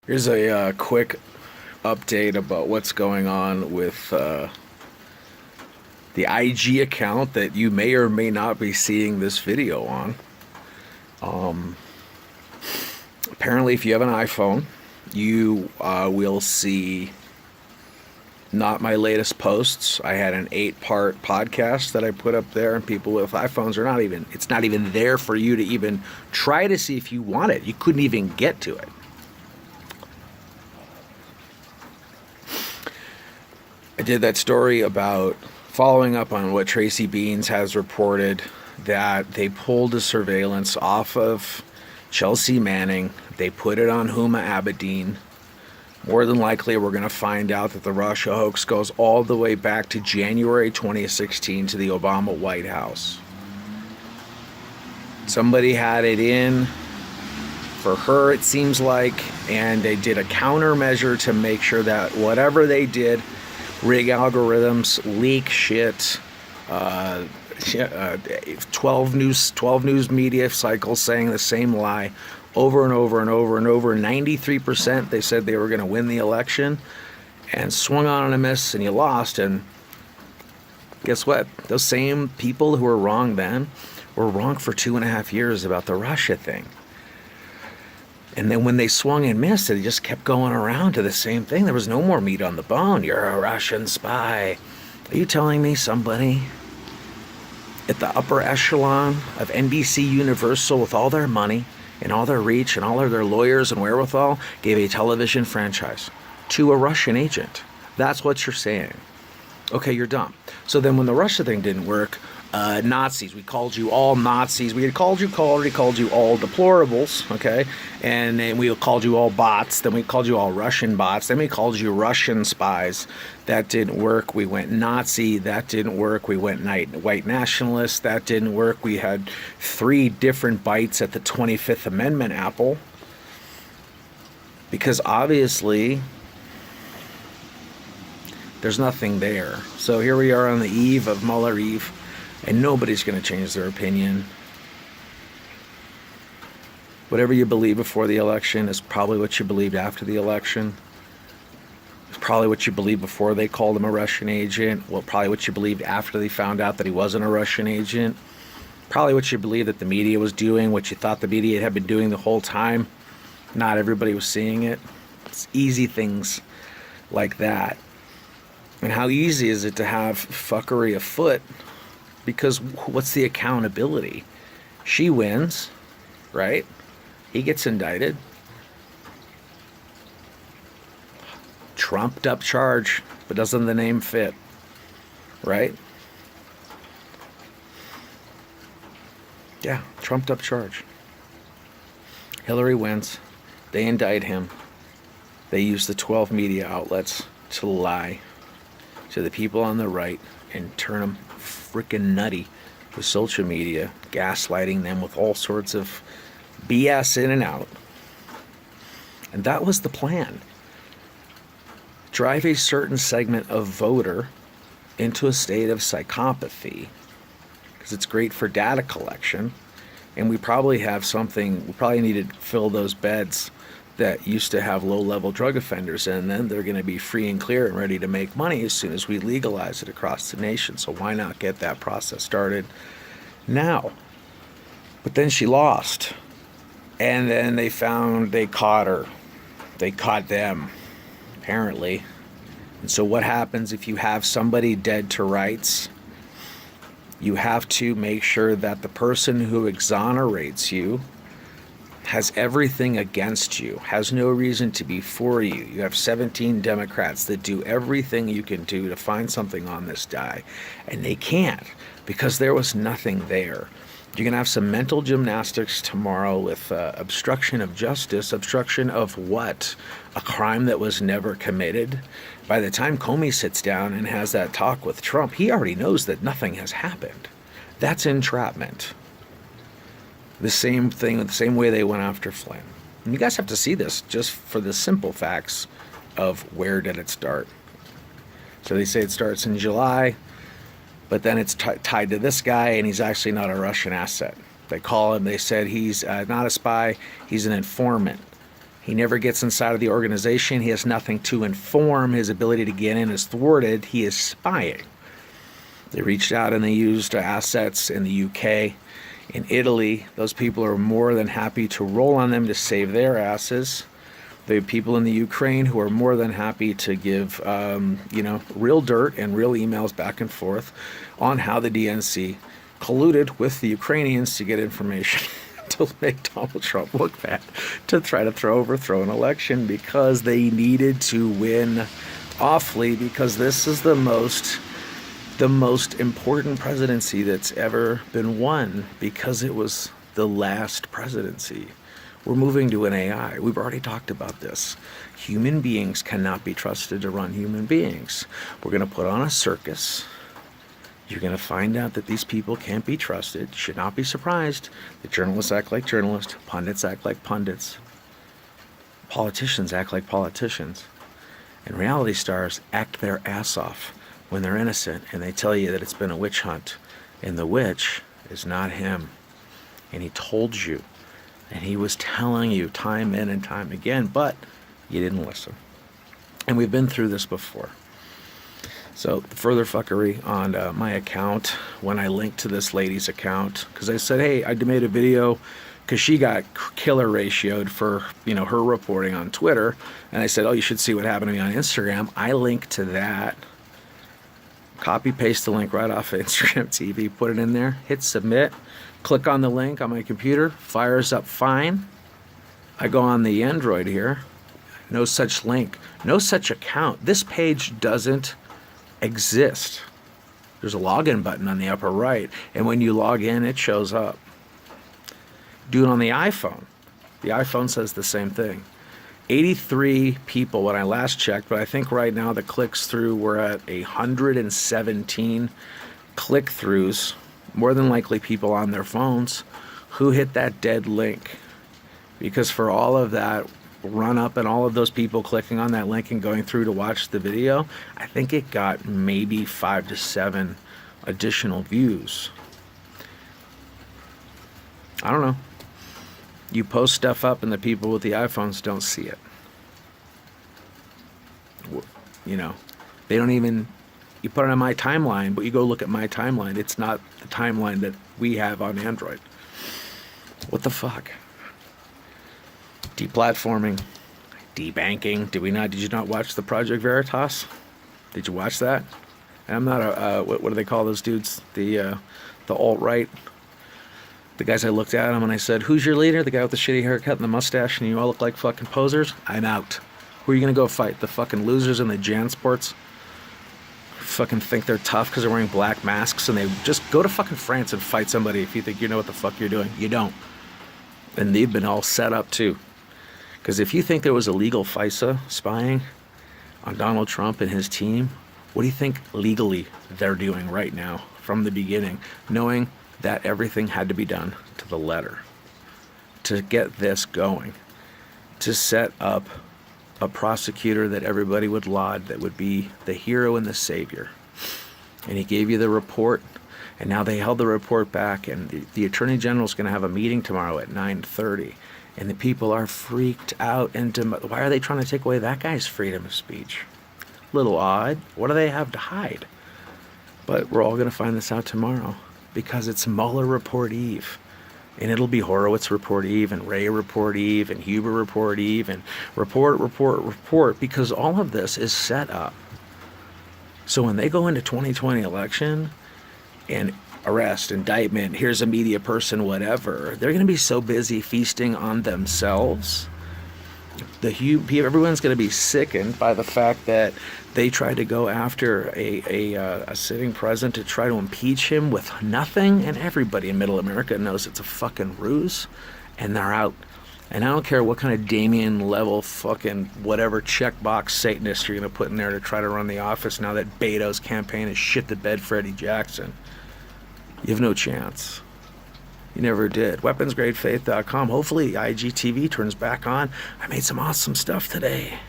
Here's a quick update about what's going on with the IG account that you may or may not be seeing this video on. Apparently, if you have an iPhone, you will see not my latest posts. I had an 8-part podcast that I put up there, and people with iPhones it's not even there for you to even try to see if you want it. You couldn't even get to it. I did that story about following up on what Tracy Beans has reported, that they pulled the surveillance off of Chelsea Manning. They put it on Huma Abedin. More than likely, we're going to find out that the Russia hoax goes all the way back to January 2016 to the Obama White House. Somebody had it in for her, it seems like, and they did a countermeasure to make sure that whatever they did, rig algorithms, leak shit, 12 news media cycles saying the same lie over and over and over and over. 93% they said they were going to win the election, and swung on a miss, and you lost. And guess what? Those same people who were wrong then were wrong for 2.5 years about the Russia thing. And then when they swung and missed, they just kept going around to the same thing. There was no more meat on the bone. You're a Russian spy. Are you telling me somebody at the upper echelon of NBC Universal, with all their money and all their reach and all of their lawyers and wherewithal, gave a television franchise to a Russian agent? That's what you're saying. Okay, you're dumb. So then when the Russia thing didn't work, Nazis, we called you all Nazis. We had already called you all deplorables, okay? And then we called you all bots. Then we called you all Russian bots. Then we called you Russian spies. That didn't work. We went Nazi. That didn't work. We went white nationalist. That didn't work. We had 3 different bites at the 25th Amendment apple. Because obviously there's nothing there. So here we are on the eve of Mueller Eve, and nobody's going to change their opinion. Whatever you believe before the election is probably what you believed after the election. It's probably what you believed before they called him a Russian agent. Well, probably what you believed after they found out that he wasn't a Russian agent. Probably what you believed that the media was doing, what you thought the media had been doing the whole time. Not everybody was seeing it. It's easy things like that. And how easy is it to have fuckery afoot? Because what's the accountability? She wins, right? He gets indicted. Trumped up charge, but doesn't the name fit, right? Yeah, trumped up charge. Hillary wins. They indict him. They use the 12 media outlets to lie to the people on the right and turn them freaking nutty with social media, gaslighting them with all sorts of BS in and out. And that was the plan. Drive a certain segment of voter into a state of psychopathy, because it's great for data collection. And we probably need to fill those beds that used to have low-level drug offenders in. Then they're going to be free and clear and ready to make money as soon as we legalize it across the nation. So why not get that process started now? But then she lost. And then they caught her. They caught them, apparently. And so what happens if you have somebody dead to rights? You have to make sure that the person who exonerates you has everything against you, has no reason to be for you. You have 17 Democrats that do everything you can do to find something on this guy, and they can't, because there was nothing there. You're going to have some mental gymnastics tomorrow with obstruction of justice. Obstruction of what? A crime that was never committed. By the time Comey sits down and has that talk with Trump, he already knows that nothing has happened. That's entrapment. The same thing, the same way they went after Flynn. And you guys have to see this just for the simple facts of where did it start. So they say it starts in July, but then it's tied to this guy, and he's actually not a Russian asset. They said he's not a spy, he's an informant. He never gets inside of the organization. He has nothing to inform. His ability to get in is thwarted. He is spying. They reached out and they used assets in the UK, in Italy. Those people are more than happy to roll on them to save their asses. They have people in the Ukraine who are more than happy to give, real dirt and real emails back and forth on how the DNC colluded with the Ukrainians to get information to make Donald Trump look bad, to try to overthrow an election because they needed to win awfully, because this is the most important presidency that's ever been won, because it was the last presidency. We're moving to an AI. We've already talked about this. Human beings cannot be trusted to run human beings. We're going to put on a circus. You're going to find out that these people can't be trusted. Should not be surprised that journalists act like journalists, pundits act like pundits, politicians act like politicians, and reality stars act their ass off when they're innocent, and they tell you that it's been a witch hunt, and the witch is not him. And he told you, and he was telling you time in and time again, but you didn't listen. And we've been through this before. So further fuckery on my account, when I linked to this lady's account, because I said, hey, I made a video because she got killer ratioed for, her reporting on Twitter. And I said, oh, you should see what happened to me on Instagram. I linked to that. Copy paste the link right off of Instagram TV, put it in there, hit submit, click on the link on my computer, fires up fine. I go on the Android here, no such link, no such account. This page doesn't exist. There's a login button on the upper right, and when you log in, it shows up. Do it on the iPhone. The iPhone says the same thing. 83 people when I last checked, but I think right now the clicks through, we're at 117 click-throughs, more than likely people on their phones who hit that dead link. Because for all of that run up and all of those people clicking on that link and going through to watch the video, I think it got maybe 5 to 7 additional views. I don't know. You post stuff up and the people with the iPhones don't see it. They don't even, you put it on my timeline, but you go look at my timeline, it's not the timeline that we have on Android. What the fuck? Deplatforming, debanking. Did you not watch the Project Veritas? Did you watch that? And I'm not a, what do they call those dudes? The alt-right. The guys, I looked at them and I said, who's your leader? The guy with the shitty haircut and the mustache and you all look like fucking posers? I'm out. Who are you going to go fight? The fucking losers in the JanSports? Fucking think they're tough because they're wearing black masks, and they just go to fucking France and fight somebody if you think you know what the fuck you're doing. You don't. And they've been all set up too. Because if you think there was illegal FISA spying on Donald Trump and his team, what do you think legally they're doing right now from the beginning, knowing that everything had to be done to the letter to get this going, to set up a prosecutor that everybody would laud, that would be the hero and the savior? And he gave you the report, and now they held the report back, and the Attorney General's going to have a meeting tomorrow at 9:30, and the people are freaked out. Why are they trying to take away that guy's freedom of speech? A little odd. What do they have to hide? But we're all going to find this out tomorrow, because it's Mueller Report Eve. And it'll be Horowitz Report Eve, and Ray Report Eve, and Huber Report Eve, and report, because all of this is set up. So when they go into 2020 election and arrest, indictment, here's a media person, whatever, they're going to be so busy feasting on themselves. Everyone's going to be sickened by the fact that they tried to go after a sitting president to try to impeach him with nothing, and everybody in middle America knows it's a fucking ruse, and they're out. And I don't care what kind of Damien level fucking whatever checkbox Satanist you're going to put in there to try to run the office now that Beto's campaign has shit the bed Freddie Jackson. You have no chance. You never did. WeaponsGradeFaith.com. Hopefully IGTV turns back on. I made some awesome stuff today.